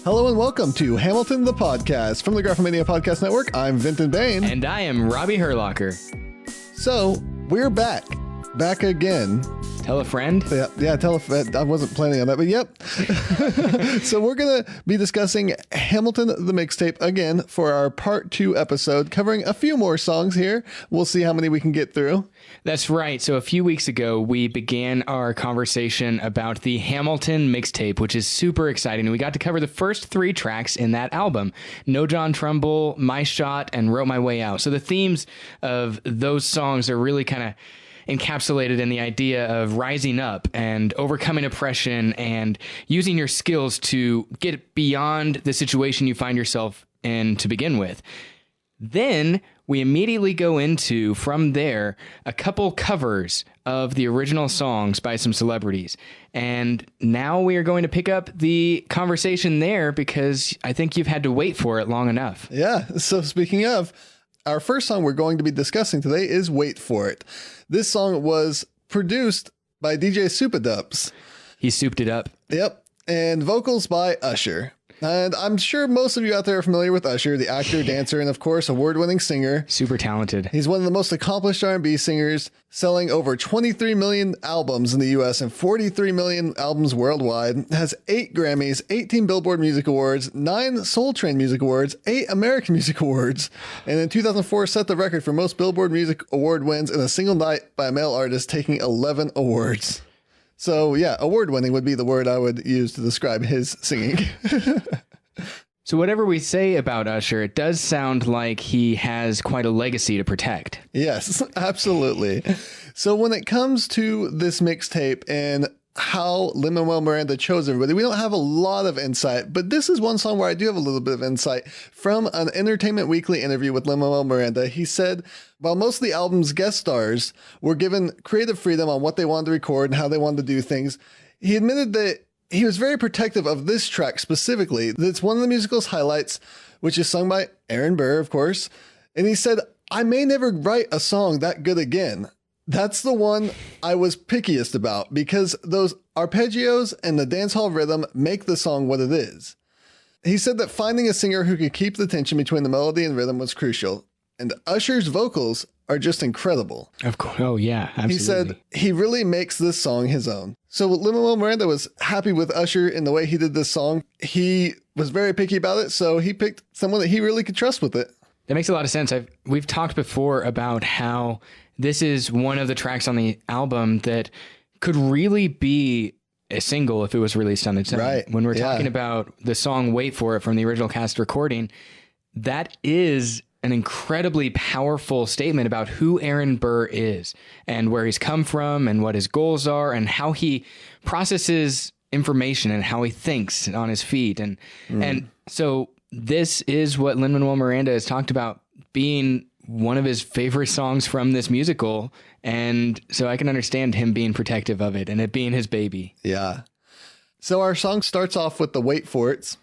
Hello and welcome to Hamilton the Podcast. From the Graphomania Podcast Network, I'm Vinton Bain. And I am Robbie Herlocker. So, we're back. Back again. Tell a friend? Yeah, tell a friend. I wasn't planning on that, but yep. So we're going to be discussing Hamilton the Mixtape again for our part 2 episode, covering a few more songs here. We'll see how many we can get through. That's right. So a few weeks ago, we began our conversation about the Hamilton Mixtape, which is super exciting. We got to cover the first 3 tracks in that album: No John Trumbull, My Shot, and Wrote My Way Out. So the themes of those songs are really kind of encapsulated in the idea of rising up and overcoming oppression and using your skills to get beyond the situation you find yourself in to begin with. Then we immediately go into, from there, a couple covers of the original songs by some celebrities. And now we are going to pick up the conversation there because I think you've had to wait for it long enough. Yeah. So speaking of, our first song we're going to be discussing today is Wait For It. This song was produced by DJ Superdubs. He souped it up. Yep. And vocals by Usher. And I'm sure most of you out there are familiar with Usher, the actor, dancer, and of course, award-winning singer. Super talented. He's one of the most accomplished R&B singers, selling over 23 million albums in the US and 43 million albums worldwide. Has 8 Grammys, 18 Billboard Music Awards, 9 Soul Train Music Awards, 8 American Music Awards, and in 2004 set the record for most Billboard Music Award wins in a single night by a male artist, taking 11 awards. So yeah, award-winning would be the word I would use to describe his singing. So whatever we say about Usher, it does sound like he has quite a legacy to protect. Yes, absolutely. So when it comes to this mixtape and how Lin-Manuel Miranda chose everybody, we don't have a lot of insight, but this is one song where I do have a little bit of insight from an Entertainment Weekly interview with Lin-Manuel Miranda. He said, while most of the album's guest stars were given creative freedom on what they wanted to record and how they wanted to do things, he admitted that he was very protective of this track specifically. That's one of the musical's highlights, which is sung by Aaron Burr, of course. And he said, I may never write a song that good again. That's the one I was pickiest about because those arpeggios and the dancehall rhythm make the song what it is. He said that finding a singer who could keep the tension between the melody and rhythm was crucial. And Usher's vocals are just incredible. Of course. Oh, yeah, absolutely. He said he really makes this song his own. So Lin-Manuel Miranda was happy with Usher in the way he did this song. He was very picky about it, so he picked someone that he really could trust with it. That makes a lot of sense. We've talked before about how this is one of the tracks on the album that could really be a single if it was released on its own. Right. When we're talking about the song Wait For It from the original cast recording, that is an incredibly powerful statement about who Aaron Burr is and where he's come from and what his goals are and how he processes information and how he thinks on his feet. And so this is what Lin-Manuel Miranda has talked about being one of his favorite songs from this musical. And so I can understand him being protective of it and it being his baby. Yeah. So our song starts off with the Wait For It.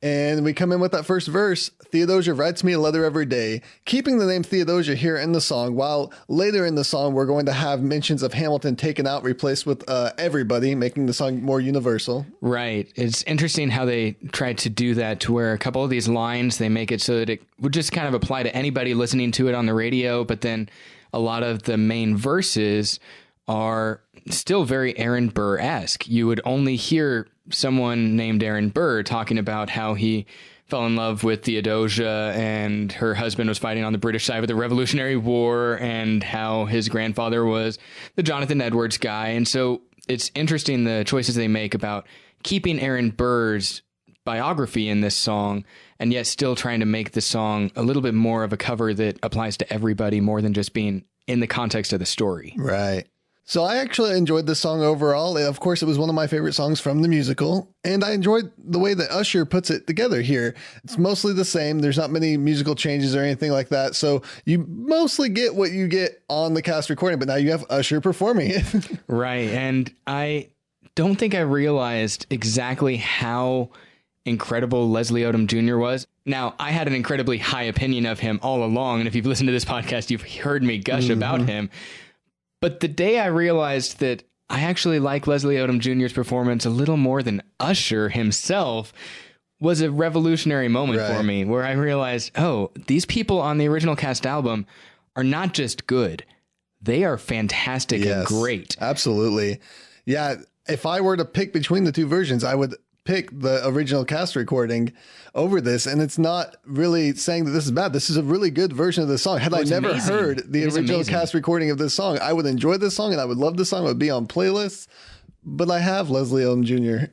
And we come in with that first verse. Theodosia writes me a letter every day, keeping the name Theodosia here in the song, while later in the song, we're going to have mentions of Hamilton taken out, replaced with everybody, making the song more universal. Right. It's interesting how they tried to do that to where a couple of these lines, they make it so that it would just kind of apply to anybody listening to it on the radio. But then a lot of the main verses are still very Aaron Burr-esque. You would only hear someone named Aaron Burr talking about how he fell in love with Theodosia and her husband was fighting on the British side of the Revolutionary War and how his grandfather was the Jonathan Edwards guy. And so it's interesting the choices they make about keeping Aaron Burr's biography in this song and yet still trying to make the song a little bit more of a cover that applies to everybody more than just being in the context of the story. Right. So I actually enjoyed this song overall. Of course, it was one of my favorite songs from the musical, and I enjoyed the way that Usher puts it together here. It's mostly the same. There's not many musical changes or anything like that. So you mostly get what you get on the cast recording, but now you have Usher performing it. Right. And I don't think I realized exactly how incredible Leslie Odom Jr. was. Now, I had an incredibly high opinion of him all along, and if you've listened to this podcast, you've heard me gush about him. But the day I realized that I actually like Leslie Odom Jr.'s performance a little more than Usher himself was a revolutionary moment for me, where I realized, oh, these people on the original cast album are not just good. They are fantastic and great. Absolutely. Yeah, if I were to pick between the two versions, I would pick the original cast recording over this, and it's not really saying that this is bad. This is a really good version of the song. Had I never heard the original cast recording of this song, I would enjoy this song, and I would love this song. It would be on playlists. But I have Leslie Odom Jr.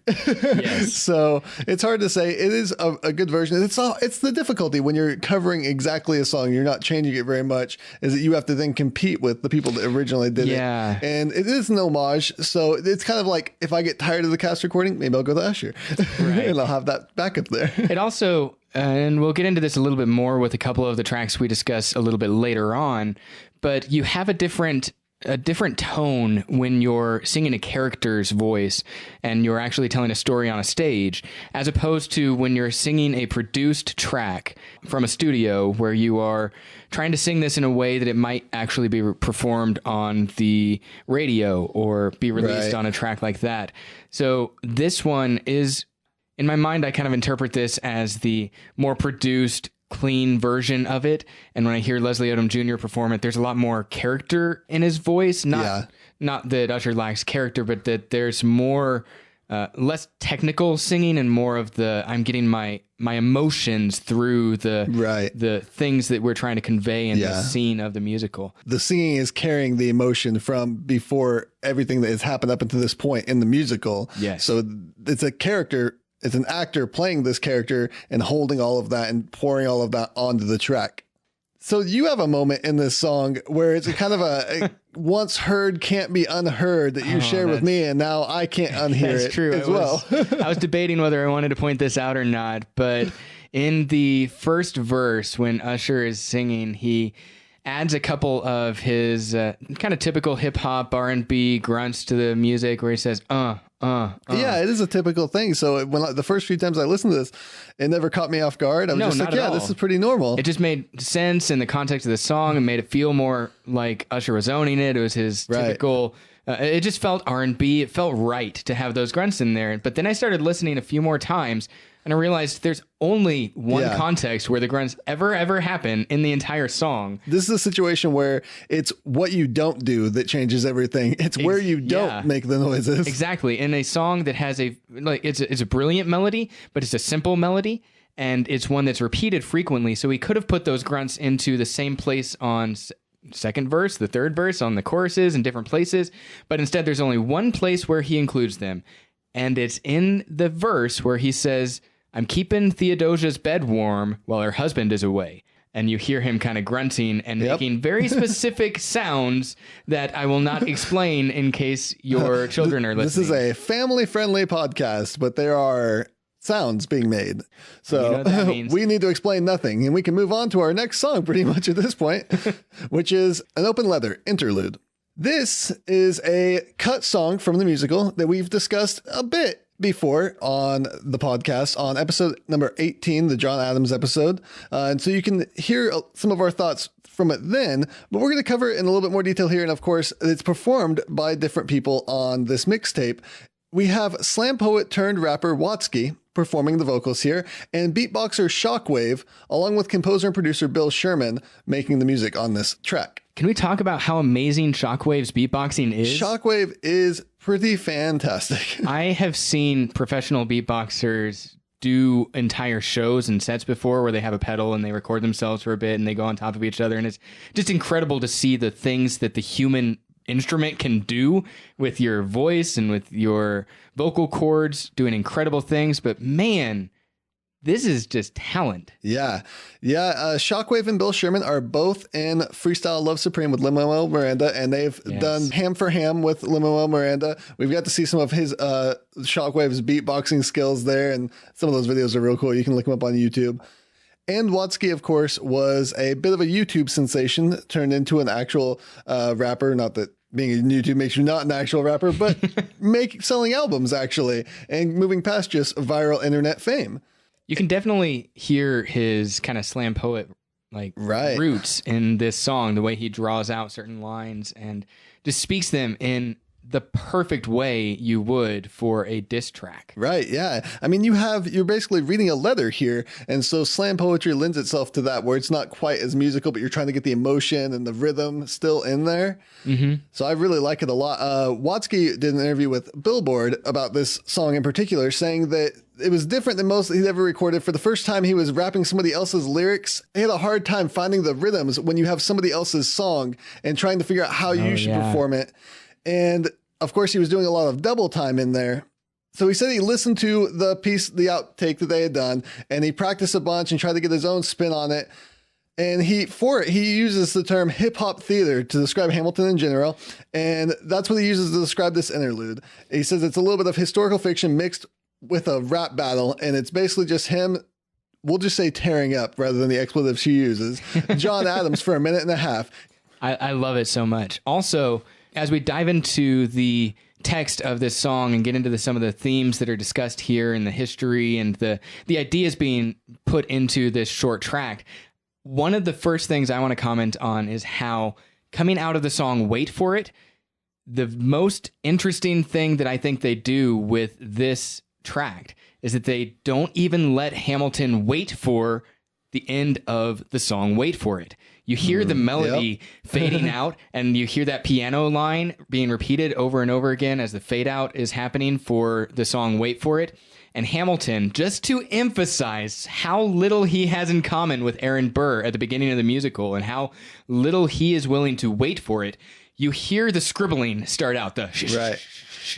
Yes. So it's hard to say. It is a good version. It's the difficulty when you're covering exactly a song, you're not changing it very much, is that you have to then compete with the people that originally did it. And it is an homage. So it's kind of like, if I get tired of the cast recording, maybe I'll go to Usher. And I'll have that backup there. It also, and we'll get into this a little bit more with a couple of the tracks we discuss a little bit later on, but you have a different tone when you're singing a character's voice and you're actually telling a story on a stage, as opposed to when you're singing a produced track from a studio where you are trying to sing this in a way that it might actually be performed on the radio or be released on a track like that. So this one is, in my mind, I kind of interpret this as the more produced, clean version of it. And when I hear Leslie Odom Jr. perform it, there's a lot more character in his voice. Not that Usher lacks character, but that there's more, less technical singing and more of the, I'm getting my emotions through the things that we're trying to convey in the scene of the musical. The singing is carrying the emotion from before everything that has happened up until this point in the musical. Yes. So it's a character. It's an actor playing this character and holding all of that and pouring all of that onto the track. So you have a moment in this song where it's a kind of a once heard can't be unheard that you share with me, and now I can't unhear it true. as well. I was debating whether I wanted to point this out or not, but in the first verse, when Usher is singing, he adds a couple of his kind of typical hip hop R&B grunts to the music, where he says, Yeah, it is a typical thing. So when the first few times I listened to this, it never caught me off guard. I was just like, yeah, this is pretty normal. It just made sense in the context of the song and made it feel more like Usher was owning it. It was his typical, it just felt R&B. It felt right to have those grunts in there. But then I started listening a few more times, and I realized there's only one context where the grunts ever happen in the entire song. This is a situation where it's what you don't do that changes everything. It's where you don't make the noises. Exactly. In a song that has it's a brilliant melody, but it's a simple melody, and it's one that's repeated frequently. So we could have put those grunts into the same place on second verse, the third verse, on the choruses in different places. But instead, there's only one place where he includes them. And it's in the verse where he says, I'm keeping Theodosia's bed warm while her husband is away. And you hear him kind of grunting and making very specific sounds that I will not explain in case your children are listening. This is a family-friendly podcast, but there are sounds being made. So we need to explain nothing, and we can move on to our next song pretty much at this point, which is An Open Leather Interlude. This is a cut song from the musical that we've discussed a bit before on the podcast on episode number 18, the John Adams episode. And so you can hear some of our thoughts from it then, but we're going to cover it in a little bit more detail here. And of course, it's performed by different people on this mixtape. We have slam poet turned rapper Watsky performing the vocals here, and beatboxer Shockwave, along with composer and producer Bill Sherman, making the music on this track. Can we talk about how amazing Shockwave's beatboxing is? Shockwave is pretty fantastic. I have seen professional beatboxers do entire shows and sets before where they have a pedal and they record themselves for a bit and they go on top of each other. And it's just incredible to see the things that the human instrument can do with your voice and with your vocal cords, doing incredible things. But man, this is just talent. Yeah. Shockwave and Bill Sherman are both in Freestyle Love Supreme with Lin-Manuel Miranda, and they've done Ham for Ham with Lin-Manuel Miranda. We've got to see some of his Shockwave's beatboxing skills there, and some of those videos are real cool. You can look them up on YouTube. And Watsky, of course, was a bit of a YouTube sensation, turned into an actual rapper. Not that being in YouTube makes you not an actual rapper, but selling albums actually and moving past just viral internet fame. You can definitely hear his kind of slam poet roots in this song, the way he draws out certain lines and just speaks them in the perfect way you would for a diss track. Right, yeah. I mean, you're basically reading a letter here, and so slam poetry lends itself to that, where it's not quite as musical, but you're trying to get the emotion and the rhythm still in there. Mm-hmm. So I really like it a lot. Watsky did an interview with Billboard about this song in particular, saying that it was different than most that he'd ever recorded. For the first time he was rapping somebody else's lyrics, he had a hard time finding the rhythms when you have somebody else's song and trying to figure out how you should perform it. And of course, he was doing a lot of double time in there. So he said he listened to the outtake that they had done, and he practiced a bunch and tried to get his own spin on it. And he uses the term hip hop theater to describe Hamilton in general. And that's what he uses to describe this interlude. He says it's a little bit of historical fiction mixed with a rap battle. And it's basically just him, we'll just say tearing up rather than the expletive she uses, John Adams for a minute and a half. I love it so much. Also, as we dive into the text of this song and get into some of the themes that are discussed here and the history and the ideas being put into this short track, one of the first things I want to comment on is how, coming out of the song Wait For It, the most interesting thing that I think they do with this track is that they don't even let Hamilton wait for the end of the song Wait For It. You hear the melody fading out, and you hear that piano line being repeated over and over again as the fade out is happening for the song Wait For It. And Hamilton, just to emphasize how little he has in common with Aaron Burr at the beginning of the musical and how little he is willing to wait for it, you hear the scribbling start out. Right.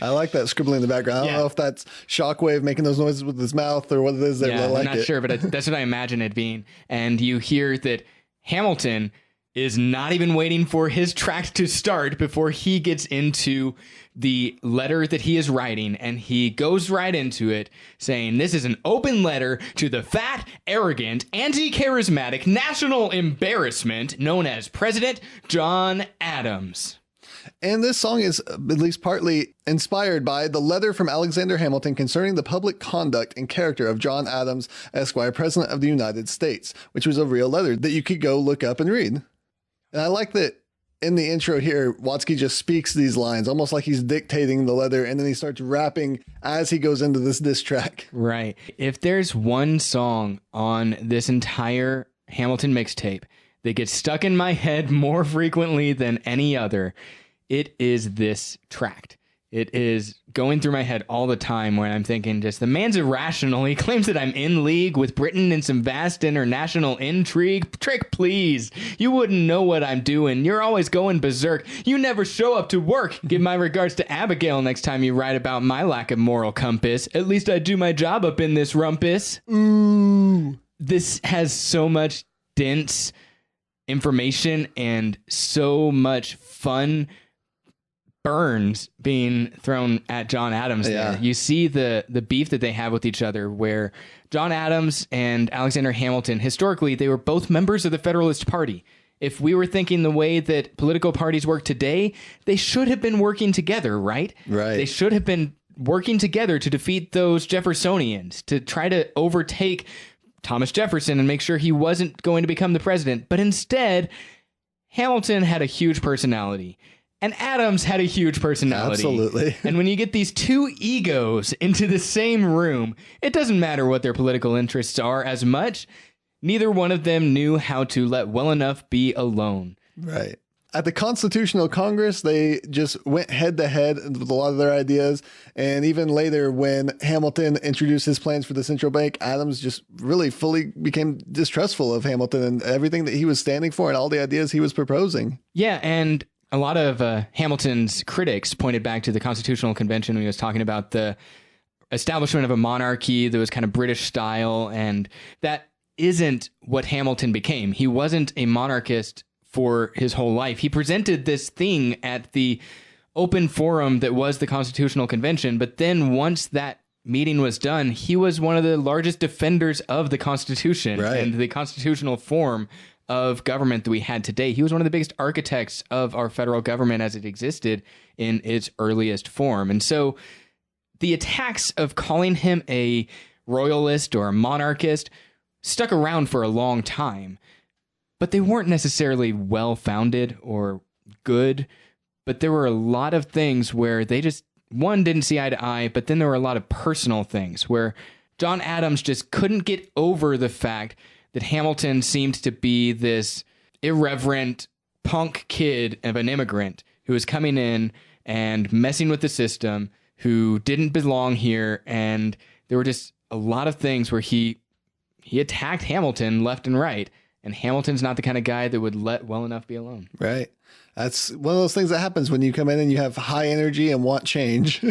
I like that scribbling in the background. I don't know if that's Shockwave making those noises with his mouth or what it is. I'm not sure, but that's what I imagine it being. And you hear that Hamilton is not even waiting for his track to start before he gets into the letter that he is writing, and he goes right into it saying, this is an open letter to the fat, arrogant, anti-charismatic national embarrassment known as President John Adams. And this song is at least partly inspired by the letter from Alexander Hamilton concerning the public conduct and character of John Adams, Esquire, President of the United States, which was a real letter that you could go look up and read. And I like that in the intro here, Watsky just speaks these lines, almost like he's dictating the letter, and then he starts rapping as he goes into this diss track. Right. If there's one song on this entire Hamilton mixtape that gets stuck in my head more frequently than any other, it is this track. It is going through my head all the time when I'm thinking just, the man's irrational. He claims that I'm in league with Britain in some vast international intrigue. Trick, please. You wouldn't know what I'm doing. You're always going berserk. You never show up to work. Give my regards to Abigail next time you write about my lack of moral compass. At least I do my job up in this rumpus. Ooh. This has so much dense information and so much fun burns being thrown at John Adams there. You see the beef that they have with each other, where John Adams and Alexander Hamilton, historically, they were both members of the Federalist Party. If we were thinking the way that political parties work today, they should have been working together, right? Right. They should have been working together to defeat those Jeffersonians, to try to overtake Thomas Jefferson and make sure he wasn't going to become the president. But instead, Hamilton had a huge personality. And Adams had a huge personality. Absolutely. And when you get these two egos into the same room, it doesn't matter what their political interests are as much. Neither one of them knew how to let well enough be alone. Right. At the Constitutional Congress, they just went head to head with a lot of their ideas. And even later, when Hamilton introduced his plans for the central bank, Adams just really fully became distrustful of Hamilton and everything that he was standing for and all the ideas he was proposing. Yeah, and a lot of Hamilton's critics pointed back to the Constitutional Convention when he was talking about the establishment of a monarchy that was kind of British style, and that isn't what Hamilton became. He wasn't a monarchist for his whole life. He presented this thing at the open forum that was the Constitutional Convention, but then once that meeting was done, he was one of the largest defenders of the Constitution and the constitutional form of government that we had today. He was one of the biggest architects of our federal government as it existed in its earliest form. And so the attacks of calling him a royalist or a monarchist stuck around for a long time, but they weren't necessarily well-founded or good. But there were a lot of things where they just, one, didn't see eye to eye, but then there were a lot of personal things where John Adams just couldn't get over the fact that Hamilton seemed to be this irreverent punk kid of an immigrant who was coming in and messing with the system, who didn't belong here. And there were just a lot of things where he attacked Hamilton left and right. And Hamilton's not the kind of guy that would let well enough be alone. Right. That's one of those things that happens when you come in and you have high energy and want change.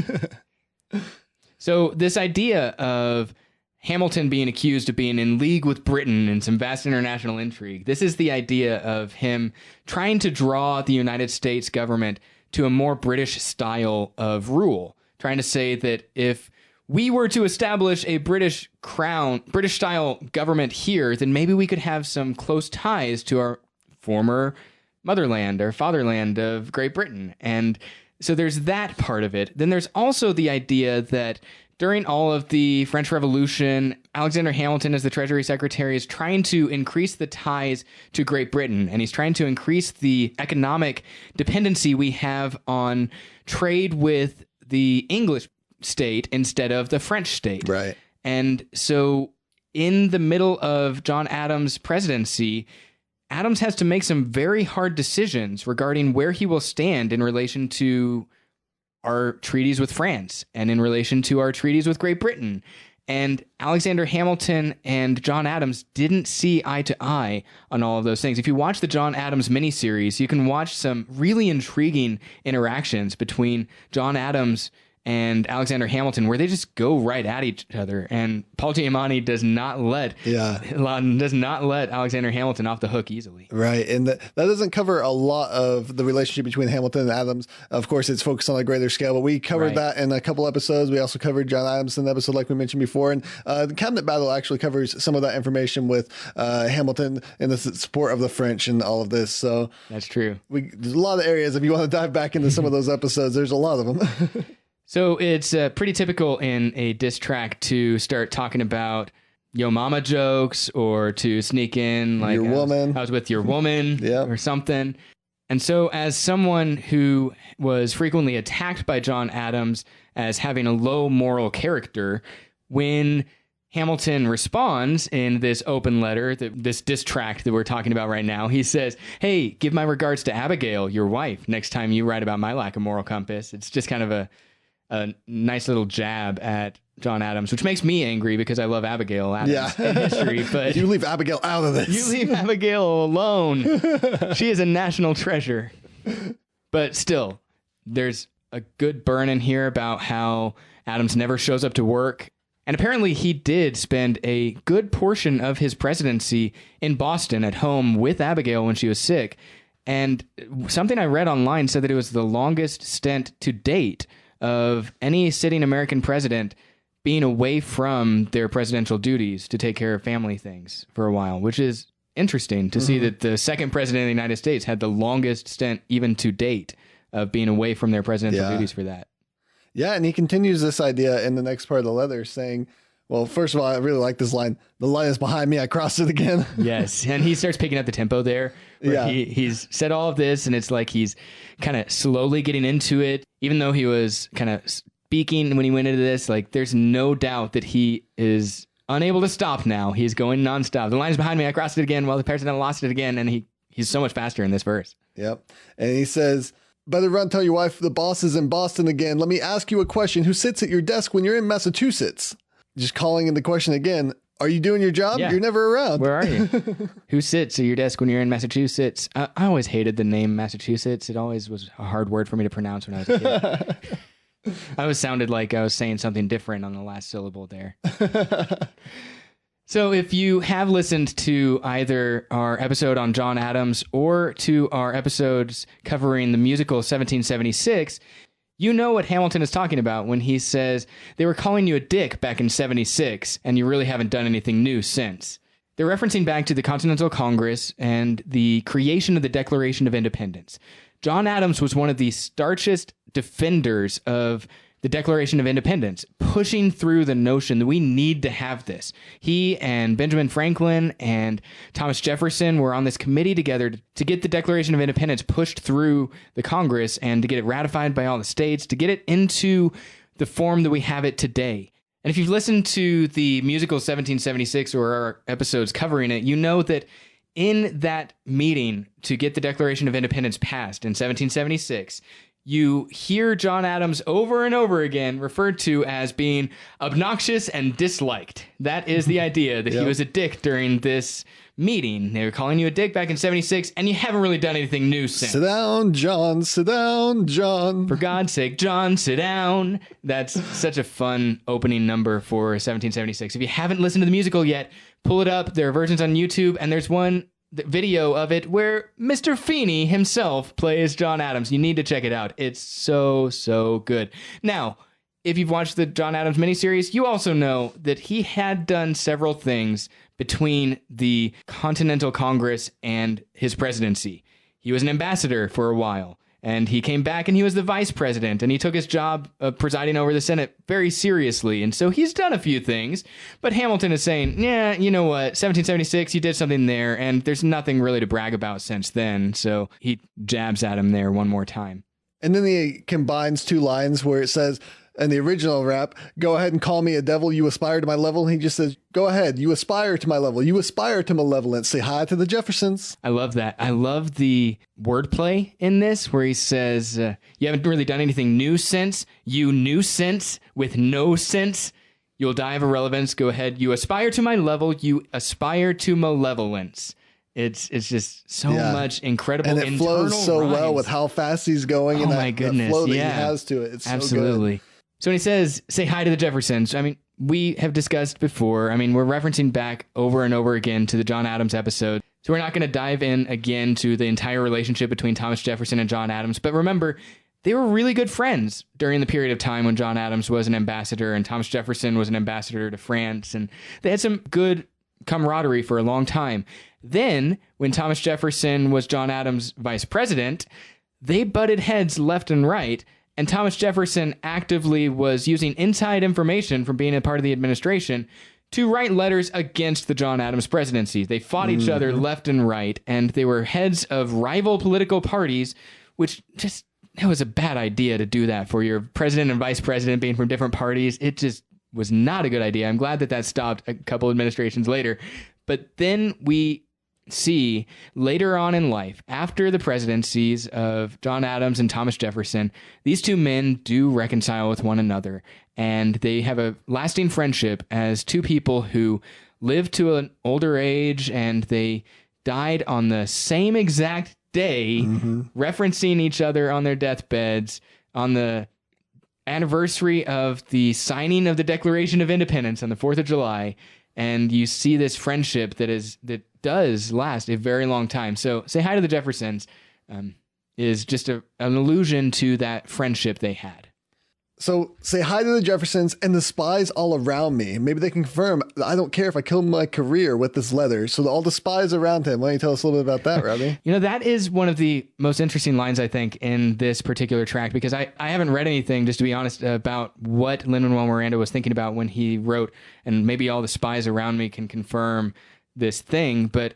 So this idea of Hamilton being accused of being in league with Britain in some vast international intrigue, this is the idea of him trying to draw the United States government to a more British style of rule, trying to say that if we were to establish a British style government here, then maybe we could have some close ties to our former motherland or fatherland of Great Britain. And so there's that part of it. Then there's also the idea that during all of the French Revolution, Alexander Hamilton, as the Treasury Secretary, is trying to increase the ties to Great Britain, and he's trying to increase the economic dependency we have on trade with the English state instead of the French state. Right. And so in the middle of John Adams' presidency, Adams has to make some very hard decisions regarding where he will stand in relation to our treaties with France and in relation to our treaties with Great Britain. And Alexander Hamilton and John Adams didn't see eye to eye on all of those things. If you watch the John Adams miniseries, you can watch some really intriguing interactions between John Adams and Alexander Hamilton, where they just go right at each other. And Paul Giamatti does not let Alexander Hamilton off the hook easily. Right. And that doesn't cover a lot of the relationship between Hamilton and Adams. Of course, it's focused on a greater scale, but we covered that in a couple episodes. We also covered John Adams in the episode, like we mentioned before. And the Cabinet Battle actually covers some of that information with Hamilton and the support of the French and all of this. So that's true. There's a lot of areas. If you want to dive back into some of those episodes, there's a lot of them. So it's pretty typical in a diss track to start talking about yo mama jokes or to sneak in like your woman. I was with your woman Yeah. or something. And so as someone who was frequently attacked by John Adams as having a low moral character, when Hamilton responds in this open letter, this diss track that we're talking about right now, he says, "Hey, give my regards to Abigail, your wife, next time you write about my lack of moral compass." It's just kind of a nice little jab at John Adams, which makes me angry because I love Abigail Adams in history. But you leave Abigail out of this. You leave Abigail alone. She is a national treasure. But still, there's a good burn in here about how Adams never shows up to work. And apparently he did spend a good portion of his presidency in Boston at home with Abigail when she was sick. And something I read online said that it was the longest stint to date of any sitting American president being away from their presidential duties to take care of family things for a while, which is interesting to see that the second president of the United States had the longest stint even to date of being away from their presidential duties for that. Yeah, and he continues this idea in the next part of the letter saying, well, first of all, I really like this line. The line is behind me. I crossed it again. Yes. And he starts picking up the tempo there. He's said all of this, and it's like he's kind of slowly getting into it. Even though he was kind of speaking when he went into this, like there's no doubt that he is unable to stop now. He's going nonstop. The line is behind me. I crossed it again. Well, the president lost it again. And he's so much faster in this verse. Yep. And he says, "Better run, tell your wife the boss is in Boston again. Let me ask you a question. Who sits at your desk when you're in Massachusetts?" Just calling in the question again. Are you doing your job? Yeah. You're never around. Where are you? Who sits at your desk when you're in Massachusetts? I always hated the name Massachusetts. It always was a hard word for me to pronounce when I was a kid. I always sounded like I was saying something different on the last syllable there. So if you have listened to either our episode on John Adams or to our episodes covering the musical 1776, you know what Hamilton is talking about when he says they were calling you a dick back in 76 and you really haven't done anything new since. they're referencing back to the Continental Congress and the creation of the Declaration of Independence. John Adams was one of the staunchest defenders of the Declaration of Independence, pushing through the notion that we need to have this. He and Benjamin Franklin and Thomas Jefferson were on this committee together to get the Declaration of Independence pushed through the Congress and to get it ratified by all the states, to get it into the form that we have it today. And if you've listened to the musical 1776 or our episodes covering it, you know that in that meeting to get the Declaration of Independence passed in 1776, you hear John Adams over and over again referred to as being obnoxious and disliked. That is the idea, that he was a dick during this meeting. They were calling you a dick back in 76, and you haven't really done anything new since. Sit down, John. Sit down, John. For God's sake, John, sit down. That's such a fun opening number for 1776. If you haven't listened to the musical yet, pull it up. There are versions on YouTube, and there's one video of it where Mr. Feeney himself plays John Adams. You need to check it out. It's so good. Now, if you've watched the John Adams miniseries, you also know that he had done several things between the Continental Congress and his presidency. He was an ambassador for a while, and he came back and he was the vice president, and he took his job of presiding over the Senate very seriously. And so he's done a few things, but Hamilton is saying, yeah, you know what, 1776, you did something there, and there's nothing really to brag about since then. So he jabs at him there one more time. And then he combines two lines where it says, in the original rap, go ahead and call me a devil, you aspire to my level. And he just says, go ahead, you aspire to my level, you aspire to malevolence, say hi to the Jeffersons. I love that. I love the wordplay in this where he says, you haven't really done anything new since, you nuisance with no sense, you'll die of irrelevance, go ahead, you aspire to my level, you aspire to malevolence. It's just so much incredible, and it flows so rhymes. Well with how fast he's going, and my goodness, that flow that he has to it. It's absolutely. So good. So when he says, say hi to the Jeffersons, I mean, we have discussed before, I mean, we're referencing back over and over again to the John Adams episode. So we're not going to dive in again to the entire relationship between Thomas Jefferson and John Adams. But remember, they were really good friends during the period of time when John Adams was an ambassador and Thomas Jefferson was an ambassador to France. And they had some good camaraderie for a long time. Then, when Thomas Jefferson was John Adams' vice president, they butted heads left and right. And Thomas Jefferson actively was using inside information from being a part of the administration to write letters against the John Adams presidency. They fought each other left and right, and they were heads of rival political parties, which just, it was a bad idea to do that for your president and vice president being from different parties. It just was not a good idea. I'm glad that stopped a couple administrations later. But then we see later on in life, after the presidencies of John Adams and Thomas Jefferson, these two men do reconcile with one another, and they have a lasting friendship as two people who lived to an older age, and they died on the same exact day, referencing each other on their deathbeds on the anniversary of the signing of the Declaration of Independence on the 4th of July. And you see this friendship that does last a very long time. So say hi to the Jeffersons is just an allusion to that friendship they had. So say hi to the Jeffersons and the spies all around me. Maybe they can confirm, I don't care if I kill my career with this letter. So all the spies around him. Why don't you tell us a little bit about that, Robbie? You know, that is one of the most interesting lines, I think, in this particular track, because I haven't read anything, just to be honest, about what Lin-Manuel Miranda was thinking about when he wrote, and maybe all the spies around me can confirm this thing. But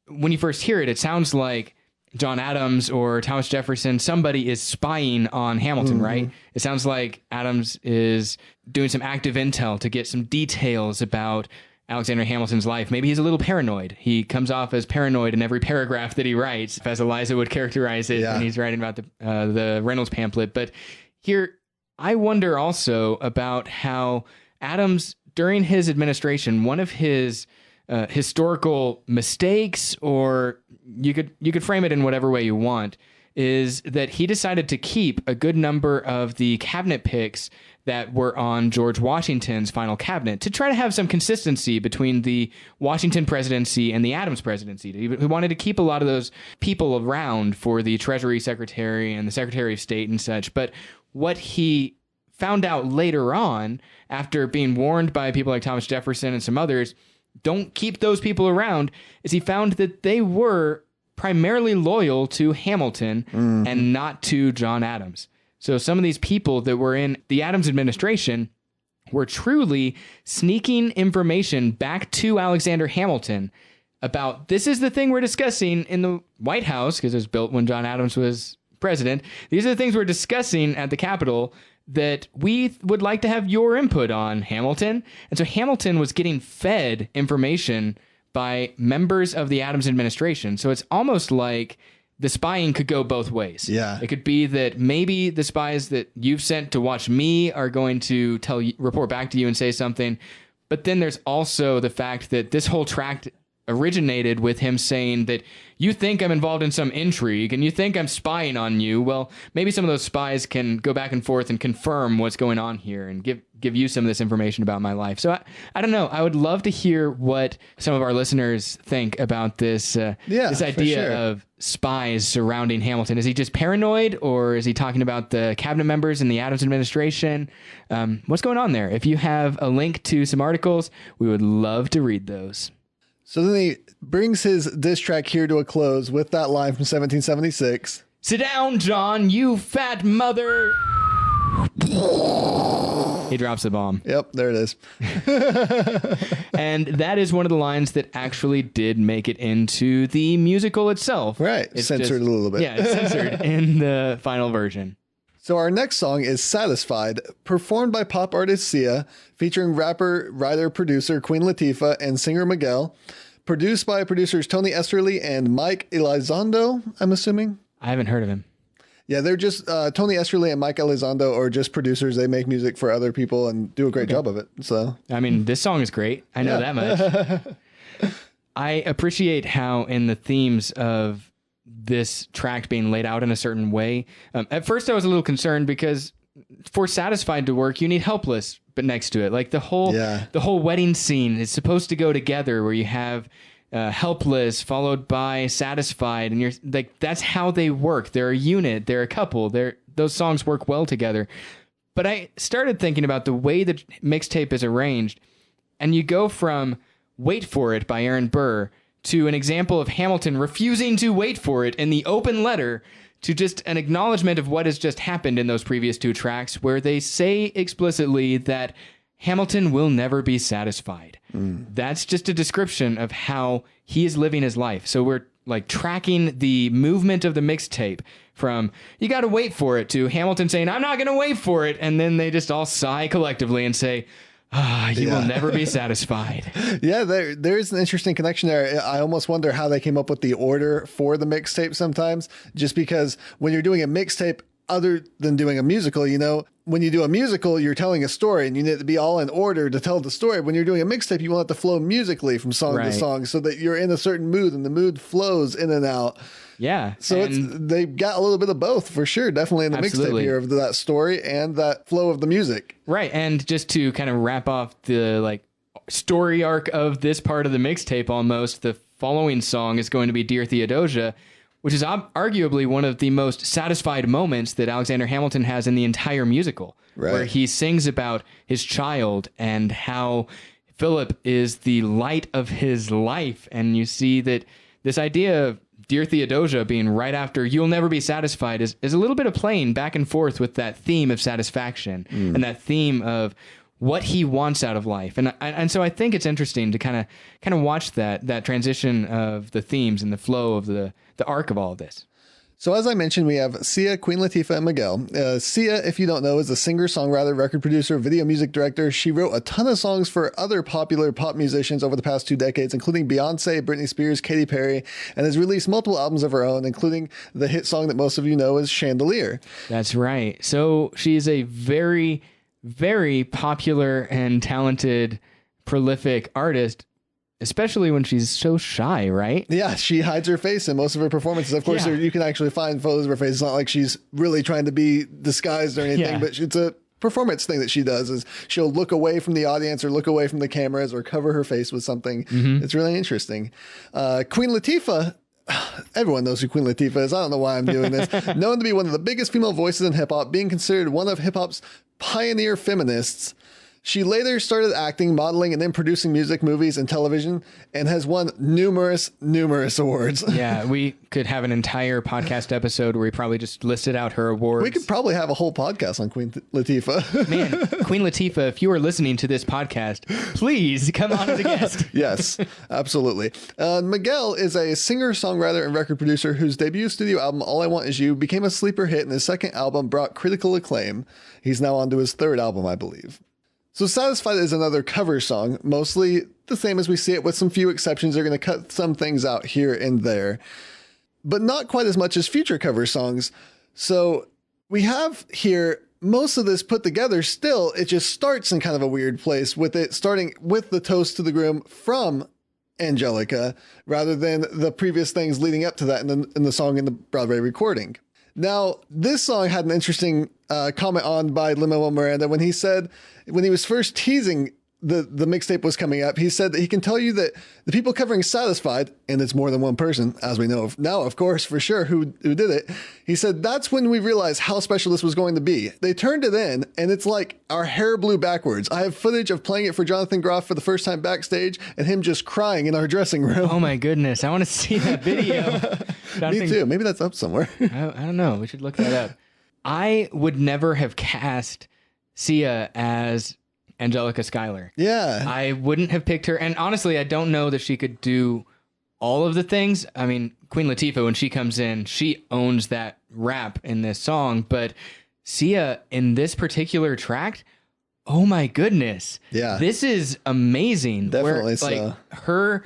when you first hear it, it sounds like John Adams or Thomas Jefferson, somebody is spying on Hamilton, right? It sounds like Adams is doing some active intel to get some details about Alexander Hamilton's life. Maybe he's a little paranoid. He comes off as paranoid in every paragraph that he writes, as Eliza would characterize it when he's writing about the Reynolds pamphlet. But here, I wonder also about how Adams, during his administration, one of his historical mistakes, or you could frame it in whatever way you want, is that he decided to keep a good number of the cabinet picks that were on George Washington's final cabinet to try to have some consistency between the Washington presidency and the Adams presidency. He wanted to keep a lot of those people around for the Treasury Secretary and the Secretary of State and such. But what he found out later on, after being warned by people like Thomas Jefferson and some others, don't keep those people around, is he found that they were primarily loyal to Hamilton and not to John Adams. So some of these people that were in the Adams administration were truly sneaking information back to Alexander Hamilton about, this is the thing we're discussing in the White House, because it was built when John Adams was president. These are the things we're discussing at the Capitol that we would like to have your input on, Hamilton. And so Hamilton was getting fed information by members of the Adams administration. So it's almost like the spying could go both ways. Yeah. It could be that maybe the spies that you've sent to watch me are going to report back to you and say something. But then there's also the fact that this whole tract originated with him saying that you think I'm involved in some intrigue and you think I'm spying on you. Well, maybe some of those spies can go back and forth and confirm what's going on here and give you some of this information about my life. So I don't know. I would love to hear what some of our listeners think about this, this idea of spies surrounding Hamilton. Is he just paranoid, or is he talking about the cabinet members in the Adams administration? What's going on there? If you have a link to some articles, we would love to read those. So then he brings his diss track here to a close with that line from 1776. Sit down, John, you fat mother. He drops the bomb. Yep, there it is. And that is one of the lines that actually did make it into the musical itself. Right, it's censored a little bit. Yeah, it's censored in the final version. So our next song is Satisfied, performed by pop artist Sia, featuring rapper, writer, producer Queen Latifah and singer Miguel, produced by producers Tony Esterly and Mike Elizondo, I'm assuming. I haven't heard of him. Yeah, they're just Tony Esterly and Mike Elizondo are just producers. They make music for other people and do a great job of it. So I mean, this song is great. I know that much. I appreciate how in the themes of this track being laid out in a certain way. At first, I was a little concerned because for Satisfied to work, you need Helpless, but next to it, like the whole wedding scene is supposed to go together, where you have Helpless followed by Satisfied, and you're like, that's how they work. They're a unit. They're a couple. Those songs work well together. But I started thinking about the way the mixtape is arranged, and you go from Wait For It by Aaron Burr to an example of Hamilton refusing to wait for it in the open letter, to just an acknowledgement of what has just happened in those previous two tracks, where they say explicitly that Hamilton will never be satisfied. That's just a description of how he is living his life. So we're like tracking the movement of the mixtape from you got to wait for it to Hamilton saying, I'm not going to wait for it. And then they just all sigh collectively and say, you will never be satisfied. Yeah, there is an interesting connection there. I almost wonder how they came up with the order for the mixtape sometimes, just because when you're doing a mixtape, other than doing a musical, when you do a musical, you're telling a story and you need to be all in order to tell the story. When you're doing a mixtape, you want it to flow musically from song to song so that you're in a certain mood and the mood flows in and out. Yeah. So they got a little bit of both for sure. Definitely in the mixtape here of that story and that flow of the music. Right. And just to kind of wrap off the story arc of this part of the mixtape, almost, the following song is going to be Dear Theodosia, which is arguably one of the most satisfied moments that Alexander Hamilton has in the entire musical, where he sings about his child and how Philip is the light of his life. And you see that this idea of Dear Theodosia being right after You'll Never Be Satisfied is a little bit of playing back and forth with that theme of satisfaction and that theme of what he wants out of life. And so I think it's interesting to kind of watch that transition of the themes and the flow of the arc of all of this. So as I mentioned, we have Sia, Queen Latifah, and Miguel. Sia, if you don't know, is a singer, songwriter, record producer, video music director. She wrote a ton of songs for other popular pop musicians over the past 2 decades, including Beyonce, Britney Spears, Katy Perry, and has released multiple albums of her own, including the hit song that most of you know is Chandelier. That's right. So she's a very, very popular and talented, prolific artist, especially when she's so shy, right? Yeah, she hides her face in most of her performances. Of course, you can actually find photos of her face. It's not like she's really trying to be disguised or anything, but it's a performance thing that she does, is she'll look away from the audience or look away from the cameras or cover her face with something. It's really interesting. Queen Latifah, everyone knows who Queen Latifah is. I don't know why I'm doing this. Known to be one of the biggest female voices in hip-hop, being considered one of hip-hop's pioneer feminists. She later started acting, modeling, and then producing music, movies, and television, and has won numerous awards. Yeah, we could have an entire podcast episode where we probably just listed out her awards. We could probably have a whole podcast on Queen Latifah. Man, Queen Latifah, if you are listening to this podcast, please come on as a guest. Yes, absolutely. Miguel is a singer, songwriter, and record producer whose debut studio album, All I Want Is You, became a sleeper hit, and his second album brought critical acclaim. He's now on to his third album, I believe. So Satisfied is another cover song, mostly the same as we see it, with some few exceptions. They're going to cut some things out here and there, but not quite as much as future cover songs. So we have here most of this put together. Still, it just starts in kind of a weird place, with it starting with the toast to the groom from Angelica, rather than the previous things leading up to that in the song in the Broadway recording. Now, this song had an interesting comment on by Lin-Manuel Miranda when he said, when he was first teasing the mixtape was coming up, he said that he can tell you that the people covering Satisfied, and it's more than one person, as we know now, of course, for sure, who did it. He said, that's when we realized how special this was going to be. They turned it in, and it's like our hair blew backwards. I have footage of playing it for Jonathan Groff for the first time backstage, and him just crying in our dressing room. Oh my goodness, I want to see that video. Me too. Maybe that's up somewhere. I don't know. We should look that up. I would never have cast Sia as Angelica Schuyler. Yeah. I wouldn't have picked her. And honestly, I don't know that she could do all of the things. I mean, Queen Latifah, when she comes in, she owns that rap in this song. But Sia, in this particular track, oh my goodness. Yeah. This is amazing. Definitely like, her,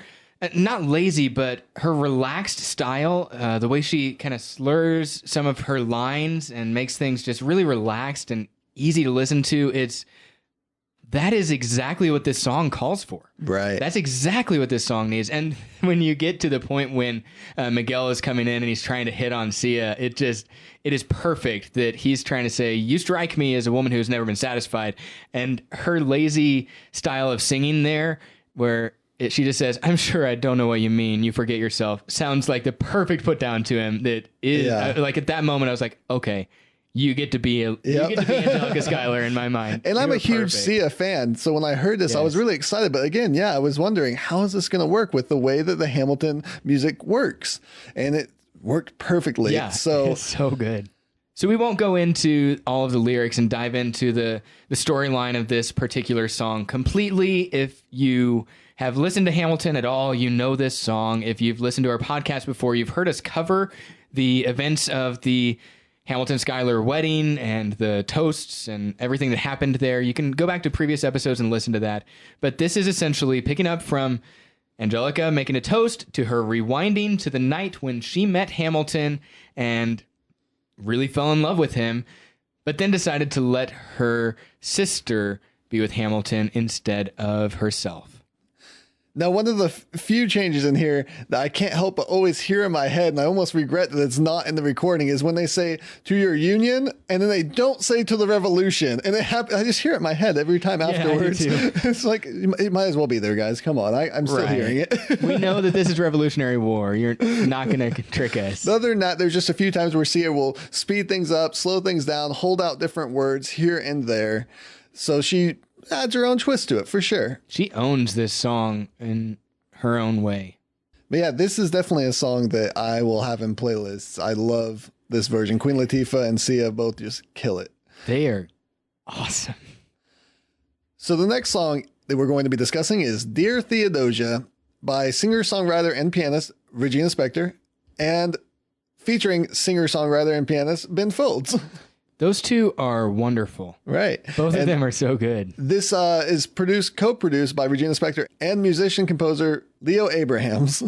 not lazy, but her relaxed style, the way she kind of slurs some of her lines and makes things just really relaxed and easy to listen to. That is exactly what this song calls for. Right. That's exactly what this song needs. And when you get to the point when Miguel is coming in and he's trying to hit on Sia, it is perfect that he's trying to say, you strike me as a woman who's never been satisfied. And her lazy style of singing there, where she just says, I'm sure I don't know what you mean. You forget yourself. Sounds like the perfect put down to him. That is like at that moment, I was like, okay. You get to be Angelica Schuyler in my mind. And I'm a huge Sia fan. So when I heard this, I was really excited. But again, I was wondering, how is this going to work with the way that the Hamilton music works? And it worked perfectly. Yeah, it's so good. So we won't go into all of the lyrics and dive into the storyline of this particular song completely. If you have listened to Hamilton at all, you know this song. If you've listened to our podcast before, you've heard us cover the events of the Hamilton Schuyler wedding and the toasts and everything that happened there. You can go back to previous episodes and listen to that. But this is essentially picking up from Angelica making a toast to her rewinding to the night when she met Hamilton and really fell in love with him, but then decided to let her sister be with Hamilton instead of herself. Now, one of the few changes in here that I can't help but always hear in my head, and I almost regret that it's not in the recording, is when they say to your union, and then they don't say to the revolution. And I just hear it in my head every time afterwards. I do too. It's like, it might as well be there, guys. Come on. I'm still hearing it. We know that this is Revolutionary War. You're not going to trick us. Other than that, there's just a few times where Sia will speed things up, slow things down, hold out different words here and there. So she adds her own twist to it, for sure. She owns this song in her own way. But yeah, this is definitely a song that I will have in playlists. I love this version. Queen Latifah and Sia both just kill it. They are awesome. So the next song that we're going to be discussing is Dear Theodosia by singer-songwriter and pianist Regina Spektor and featuring singer-songwriter and pianist Ben Folds. Those two are wonderful. Right. Both of them are so good. This is co-produced by Regina Spektor and musician-composer Leo Abrahams.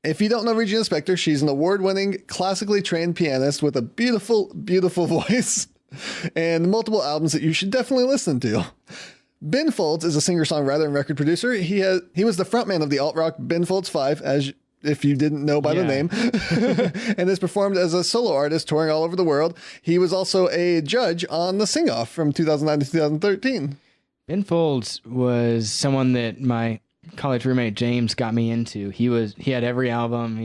If you don't know Regina Spektor, she's an award-winning, classically trained pianist with a beautiful, beautiful voice and multiple albums that you should definitely listen to. Ben Folds is a singer-songwriter and record producer. He was the frontman of the alt-rock Ben Folds 5, if you didn't know by the name, and has performed as a solo artist touring all over the world. He was also a judge on the Sing Off from 2009 to 2013. Ben Folds was someone that my college roommate James got me into. He had every album.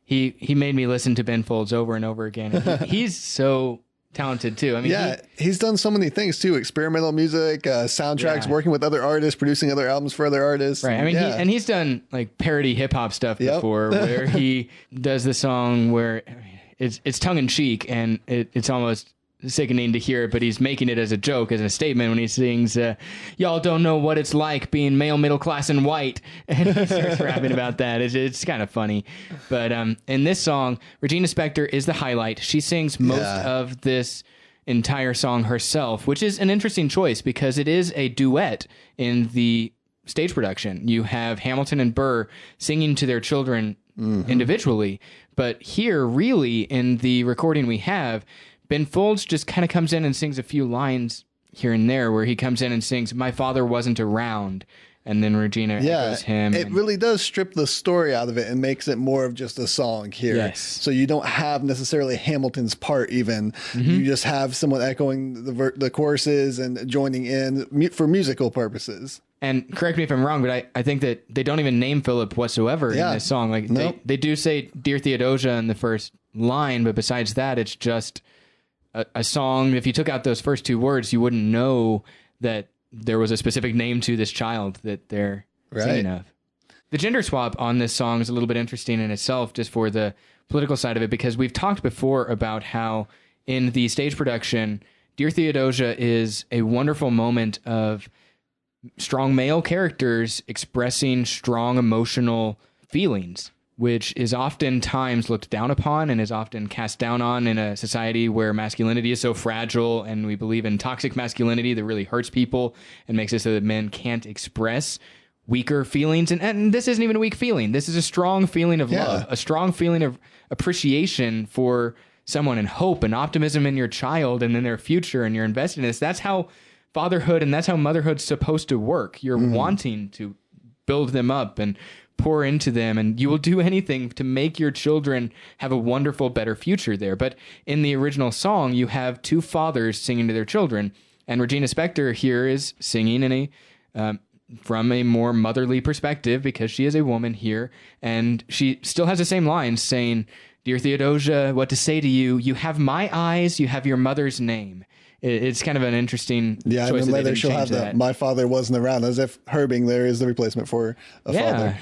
He made me listen to Ben Folds over and over again. And he's so talented too. I mean, yeah, he's done so many things too. Experimental music, soundtracks, working with other artists, producing other albums for other artists. Right. I mean, he's done like parody hip hop stuff before where he does the song where it's tongue in cheek and it's almost sickening to hear it, but he's making it as a joke, as a statement when he sings, y'all don't know what it's like being male, middle class and white. And he starts rapping about that. It's kind of funny. But in this song, Regina Spektor is the highlight. She sings most of this entire song herself, which is an interesting choice because it is a duet in the stage production. You have Hamilton and Burr singing to their children individually. But here, really, in the recording we have, Ben Folds just kind of comes in and sings a few lines here and there where he comes in and sings, "My father wasn't around." And then Regina echoes him. It really does strip the story out of it and makes it more of just a song here. Yes. So you don't have necessarily Hamilton's part even. You just have someone echoing the choruses and joining in for musical purposes. And correct me if I'm wrong, but I think that they don't even name Philip whatsoever in this song. Like they do say "Dear Theodosia" in the first line, but besides that, it's just a song. If you took out those first two words, you wouldn't know that there was a specific name to this child that they're singing of. The gender swap on this song is a little bit interesting in itself, just for the political side of it, because we've talked before about how in the stage production, Dear Theodosia is a wonderful moment of strong male characters expressing strong emotional feelings, which is oftentimes looked down upon and is often cast down on in a society where masculinity is so fragile, and we believe in toxic masculinity that really hurts people and makes it so that men can't express weaker feelings. And this isn't even a weak feeling. This is a strong feeling of love, a strong feeling of appreciation for someone and hope and optimism in your child and in their future, and you're invested in this. That's how fatherhood and that's how motherhood's supposed to work. You're wanting to build them up and pour into them, and you will do anything to make your children have a wonderful, better future there. But in the original song, you have two fathers singing to their children, and Regina Spektor here is singing in from a more motherly perspective because she is a woman here, and she still has the same lines saying, "Dear Theodosia, what to say to you? You have my eyes, you have your mother's name." It's kind of an interesting choice. And then later she'll have that. "My father wasn't around," as if her being there is the replacement for a father.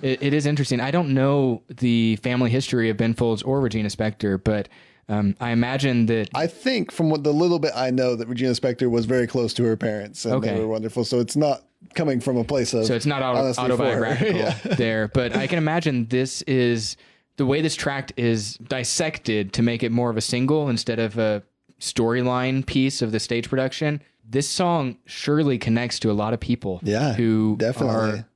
It is interesting. I don't know the family history of Ben Folds or Regina Spektor, but I imagine that... I think from the little bit I know that Regina Spektor was very close to her parents, and they were wonderful. So it's not coming from a place of... So it's not autobiographical there. But I can imagine this is... The way this track is dissected to make it more of a single instead of a storyline piece of the stage production, this song surely connects to a lot of people who are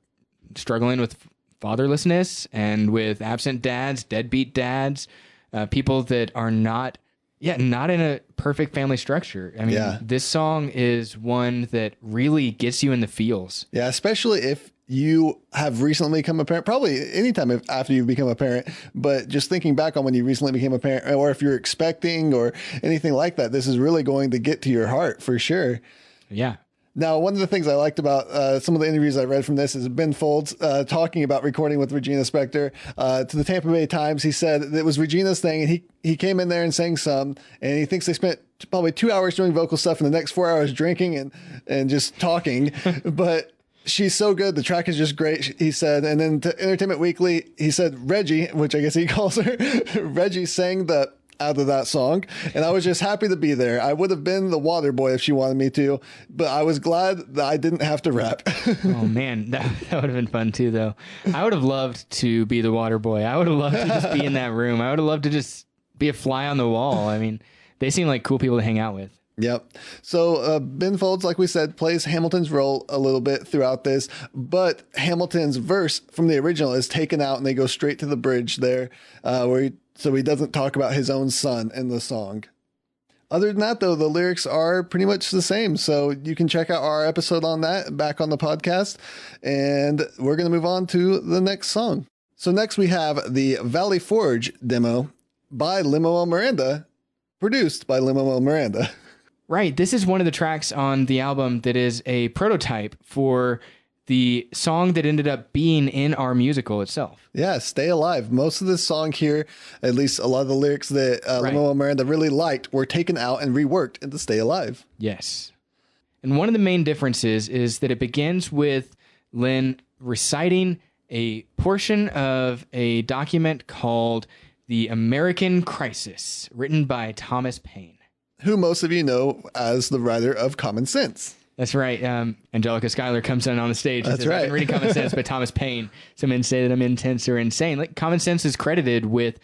struggling with fatherlessness and with absent dads, deadbeat dads, people that are not in a perfect family structure. I mean, this song is one that really gets you in the feels. Yeah, especially if you have recently become a parent, probably anytime after you've become a parent, but just thinking back on when you recently became a parent, or if you're expecting or anything like that, this is really going to get to your heart for sure. Yeah. Now, one of the things I liked about some of the interviews I read from this is Ben Folds talking about recording with Regina Spektor to the Tampa Bay Times. He said it was Regina's thing, and he came in there and sang some, and he thinks they spent probably 2 hours doing vocal stuff and the next 4 hours drinking and just talking. But she's so good. The track is just great, he said. And then to Entertainment Weekly, he said Reggie, which I guess he calls her, Reggie sang out of that song, and I was just happy to be there. I would have been the water boy if she wanted me to, but I was glad that I didn't have to rap. Oh man, that would have been fun too, though. I would have loved to be the water boy. I would have loved to just be in that room. I would have loved to just be a fly on the wall. I mean, they seem like cool people to hang out with. Yep. So Ben Folds, like we said, plays Hamilton's role a little bit throughout this, but Hamilton's verse from the original is taken out and they go straight to the bridge there, so he doesn't talk about his own son in the song. Other than that, though, the lyrics are pretty much the same. So you can check out our episode on that back on the podcast. And we're going to move on to the next song. So next we have the Valley Forge demo by Lin-Manuel Miranda, produced by Lin-Manuel Miranda. Right. This is one of the tracks on the album that is a prototype for the song that ended up being in our musical itself. Yeah, Stay Alive. Most of this song here, at least a lot of the lyrics that Lin-Manuel Miranda really liked, were taken out and reworked into Stay Alive. Yes. And one of the main differences is that it begins with Lin reciting a portion of a document called The American Crisis, written by Thomas Paine, who most of you know as the writer of Common Sense. That's right. Angelica Schuyler comes in on the stage. That's says, right. I've been reading Common Sense by Thomas Paine. Some men say that I'm intense or insane. Like, Common Sense is credited with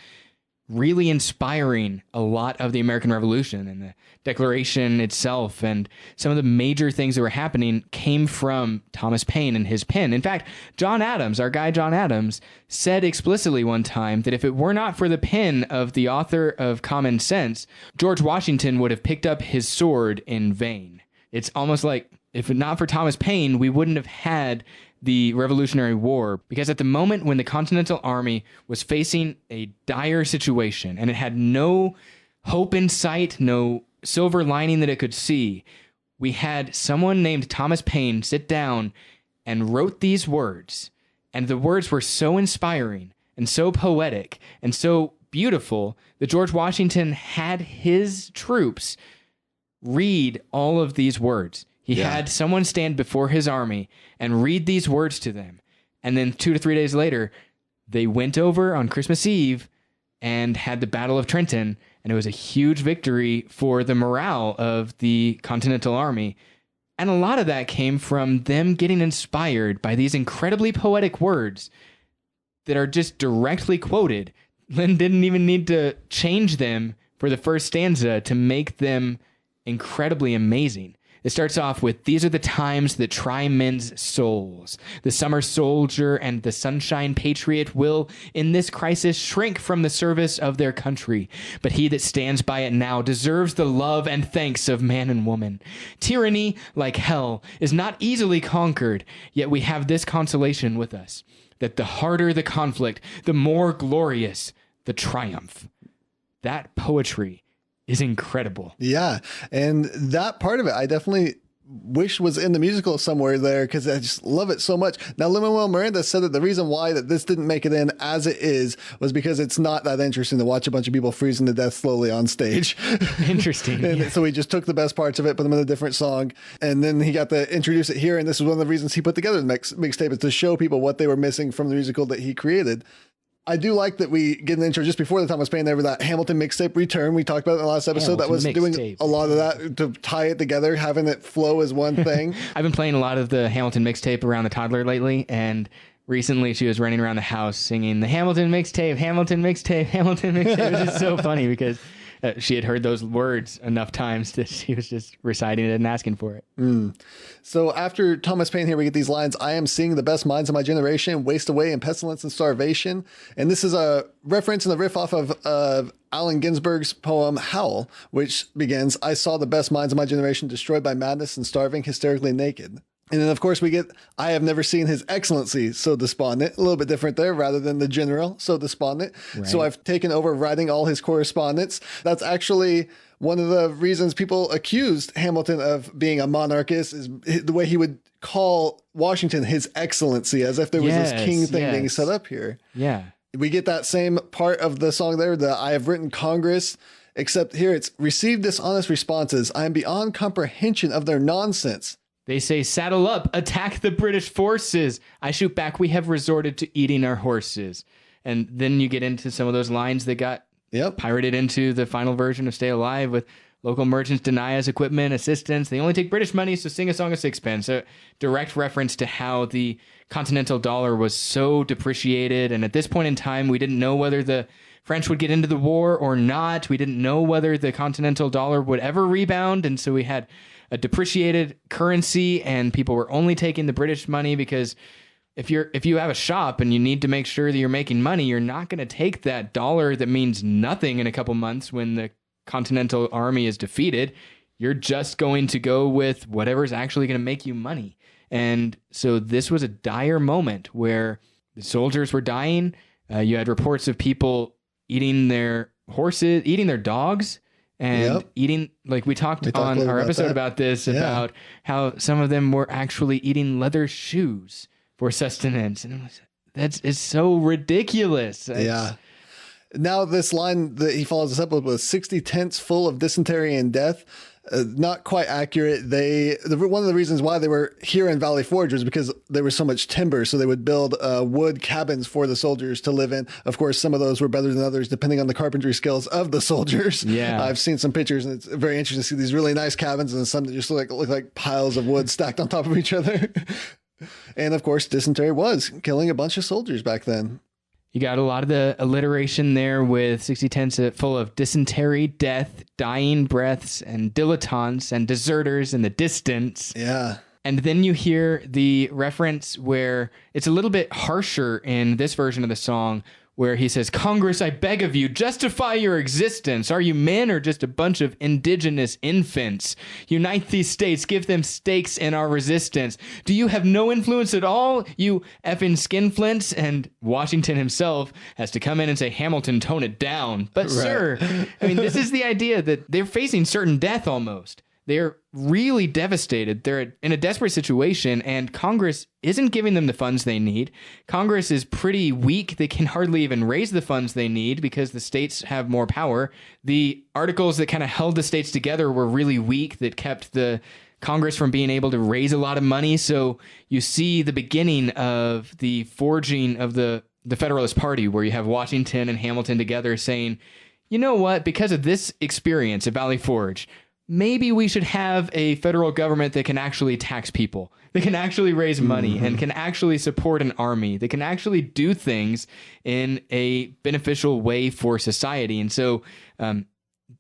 really inspiring a lot of the American Revolution, and the Declaration itself, and some of the major things that were happening came from Thomas Paine and his pen. In fact, John Adams, our guy John Adams, said explicitly one time that if it were not for the pen of the author of Common Sense, George Washington would have picked up his sword in vain. It's almost like, if not for Thomas Paine, we wouldn't have had the Revolutionary War, because at the moment when the Continental Army was facing a dire situation and it had no hope in sight, no silver lining that it could see, we had someone named Thomas Paine sit down and wrote these words. And the words were so inspiring and so poetic and so beautiful that George Washington had his troops read all of these words. He had someone stand before his army and read these words to them. And then 2 to 3 days later, they went over on Christmas Eve and had the Battle of Trenton. And it was a huge victory for the morale of the Continental Army. And a lot of that came from them getting inspired by these incredibly poetic words that are just directly quoted. Lin didn't even need to change them for the first stanza to make them incredibly amazing. It starts off with, these are the times that try men's souls. The summer soldier and the sunshine patriot will, in this crisis, shrink from the service of their country. But he that stands by it now deserves the love and thanks of man and woman. Tyranny, like hell, is not easily conquered, yet we have this consolation with us, that the harder the conflict, the more glorious the triumph. That poetry is incredible. Yeah. And that part of it, I definitely wish was in the musical somewhere there, because I just love it so much. Now, Lin-Manuel Miranda said that the reason why that this didn't make it in as it is was because it's not that interesting to watch a bunch of people freezing to death slowly on stage. Interesting. And so he just took the best parts of it, put them in a different song, and then he got to introduce it here. And this is one of the reasons he put together the mixtape, is to show people what they were missing from the musical that he created. I do like that we get an intro just before the Thomas Paine there with that Hamilton Mixtape return. We talked about it in the last episode. That was doing a lot of that to tie it together, having it flow as one thing. I've been playing a lot of the Hamilton Mixtape around the toddler lately, and recently she was running around the house singing the Hamilton Mixtape, Hamilton Mixtape, Hamilton Mixtape. It was just so funny because she had heard those words enough times that she was just reciting it and asking for it. So after Thomas Paine here, we get these lines, I am seeing the best minds of my generation waste away in pestilence and starvation. And this is a reference and a riff off of Allen Ginsberg's poem Howl, which begins, I saw the best minds of my generation destroyed by madness and starving hysterically naked. And then, of course, we get, I have never seen his excellency so despondent. A little bit different there, rather than the general so despondent. Right. So I've taken over writing all his correspondence. That's actually one of the reasons people accused Hamilton of being a monarchist, is the way he would call Washington his excellency, as if there was this king thing being set up here. Yeah. We get that same part of the song there, the I have written Congress, except here it's received dishonest responses. I am beyond comprehension of their nonsense. They say, saddle up, attack the British forces. I shoot back, we have resorted to eating our horses. And then you get into some of those lines that got pirated into the final version of Stay Alive with local merchants deny us equipment, assistance. They only take British money, so sing a song of sixpence. A direct reference to how the continental dollar was so depreciated. And at this point in time, we didn't know whether the French would get into the war or not. We didn't know whether the continental dollar would ever rebound. And so we had a depreciated currency, and people were only taking the British money because if you have a shop and you need to make sure that you're making money, you're not going to take that dollar that means nothing in a couple months when the Continental Army is defeated. You're just going to go with whatever's actually going to make you money. And so this was a dire moment where the soldiers were dying. You had reports of people eating their horses, eating their dogs, and eating, like we talked on our episode about this, about how some of them were actually eating leather shoes for sustenance. And it's so ridiculous. Now this line that he follows us up with was 60 tents full of dysentery and death. Not quite accurate. One of the reasons why they were here in Valley Forge was because there was so much timber. So they would build wood cabins for the soldiers to live in. Of course, some of those were better than others, depending on the carpentry skills of the soldiers. Yeah. I've seen some pictures, and it's very interesting to see these really nice cabins and some that just look like piles of wood stacked on top of each other. And of course, dysentery was killing a bunch of soldiers back then. You got a lot of the alliteration there with 60 tents full of dysentery, death, dying breaths, and dilettantes and deserters in the distance. Yeah. And then you hear the reference where it's a little bit harsher in this version of the song, where he says, "Congress, I beg of you, justify your existence. Are you men or just a bunch of indigenous infants? Unite these states, give them stakes in our resistance. Do you have no influence at all, you effing skinflints?" And Washington himself has to come in and say, "Hamilton, tone it down." But sir, I mean, this is the idea that they're facing certain death almost. They're really devastated. They're in a desperate situation, and Congress isn't giving them the funds they need. Congress is pretty weak. They can hardly even raise the funds they need because the states have more power. The articles that kind of held the states together were really weak, that kept the Congress from being able to raise a lot of money. So you see the beginning of the forging of the Federalist Party, where you have Washington and Hamilton together saying, you know what, because of this experience at Valley Forge, maybe we should have a federal government that can actually tax people, that can actually raise money and can actually support an army, that can actually do things in a beneficial way for society. And so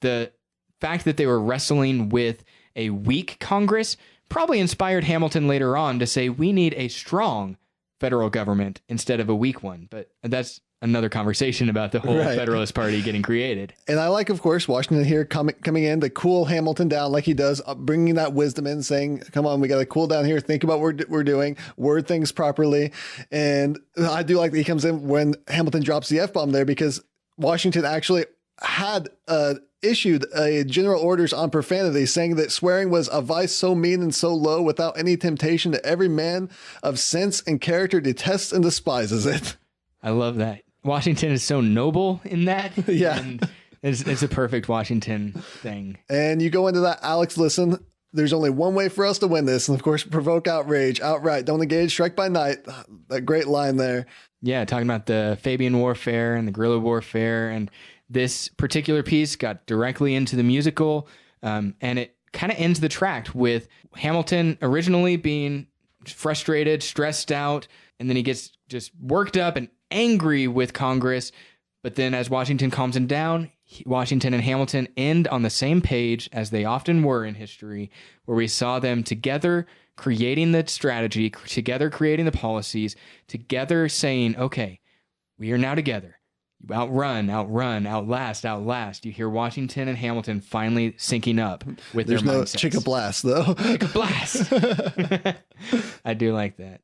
the fact that they were wrestling with a weak Congress probably inspired Hamilton later on to say, we need a strong federal government instead of a weak one. But that's another conversation about the whole Federalist Party getting created. And I like, of course, Washington here coming in to cool Hamilton down like he does, bringing that wisdom in, saying, come on, we got to cool down here, think about what we're doing, word things properly. And I do like that he comes in when Hamilton drops the F-bomb there, because Washington actually had issued a general orders on profanity, saying that swearing was a vice so mean and so low, without any temptation, to every man of sense and character detests and despises it. I love that. Washington is so noble in that. Yeah. And it's a perfect Washington thing. And you go into that, Alex, listen, there's only one way for us to win this. And of course, provoke outrage outright. Don't engage, strike by night. That great line there. Yeah. Talking about the Fabian warfare and the guerrilla warfare. And this particular piece got directly into the musical. And it kind of ends the tract with Hamilton originally being frustrated, stressed out. And then he gets just worked up and angry with Congress. But then as Washington calms him down, Washington and Hamilton end on the same page as they often were in history, where we saw them together creating the strategy, together creating the policies, together saying, okay, we are now together. You outrun, outlast. You hear Washington and Hamilton finally syncing up with their mindsets. There's no chicka blast, though. Chicka blast. I do like that.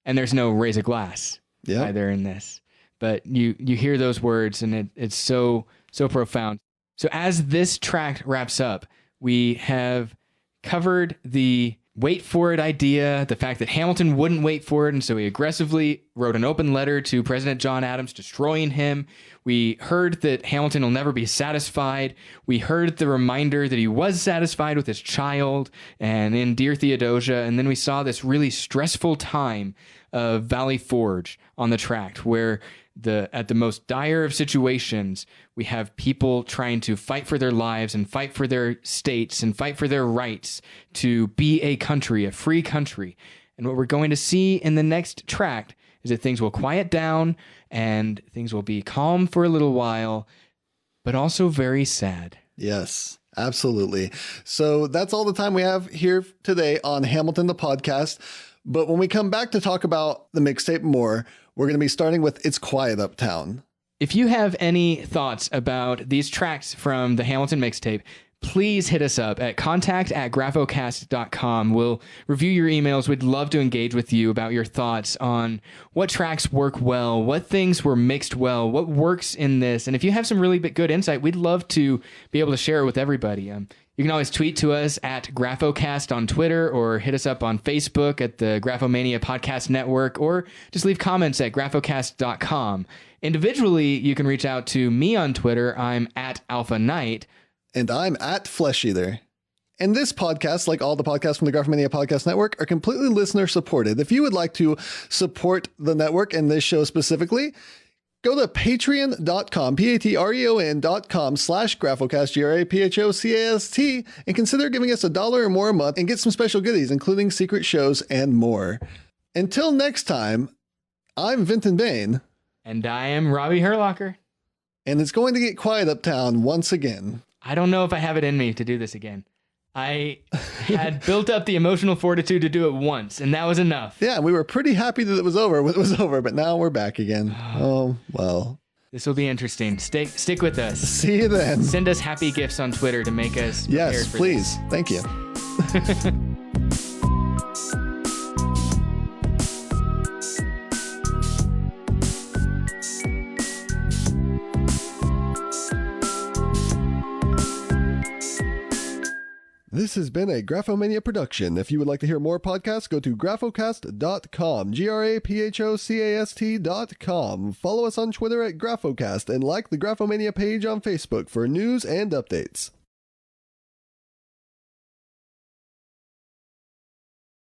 And there's no raise a glass either in this. But you hear those words, and it's so profound. So as this track wraps up, we have covered the wait for it idea, the fact that Hamilton wouldn't wait for it, and so he aggressively wrote an open letter to President John Adams destroying him. We heard that Hamilton will never be satisfied. We heard the reminder that he was satisfied with his child and in Dear Theodosia, and then we saw this really stressful time of Valley Forge on the tract, where at the most dire of situations, we have people trying to fight for their lives and fight for their states and fight for their rights to be a country, a free country. And what we're going to see in the next tract is that things will quiet down and things will be calm for a little while, but also very sad. Yes, absolutely. So that's all the time we have here today on Hamilton, the podcast. But when we come back to talk about the mixtape more, we're going to be starting with It's Quiet Uptown. If you have any thoughts about these tracks from the Hamilton Mixtape, please hit us up at contact@graphocast.com. We'll review your emails. We'd love to engage with you about your thoughts on what tracks work well, what things were mixed well, what works in this. And if you have some really good insight, we'd love to be able to share it with everybody. You can always tweet to us at Graphocast on Twitter, or hit us up on Facebook at the Graphomania Podcast Network, or just leave comments at graphocast.com. Individually, you can reach out to me on Twitter. I'm at Alpha Knight. And I'm at Flesh Eater. And this podcast, like all the podcasts from the Graphomania Podcast Network, are completely listener supported. If you would like to support the network and this show specifically, go to patreon.com, patreon.com/Graphocast, GRAPHOCAST, and consider giving us $1 or more a month and get some special goodies, including secret shows and more. Until next time, I'm Vinton Bain. And I am Robbie Herlocker. And it's going to get quiet uptown once again. I don't know if I have it in me to do this again. I had built up the emotional fortitude to do it once, and that was enough. Yeah, we were pretty happy that it was over when it was over, but now we're back again. Oh, well. This will be interesting. Stick with us. See you then. Send us happy gifts on Twitter to make us prepared Yes, for please. this. Thank you. This has been a Graphomania production. If you would like to hear more podcasts, go to graphocast.com, GRAPHOCAST.com. Follow us on Twitter at Graphocast and like the Graphomania page on Facebook for news and updates.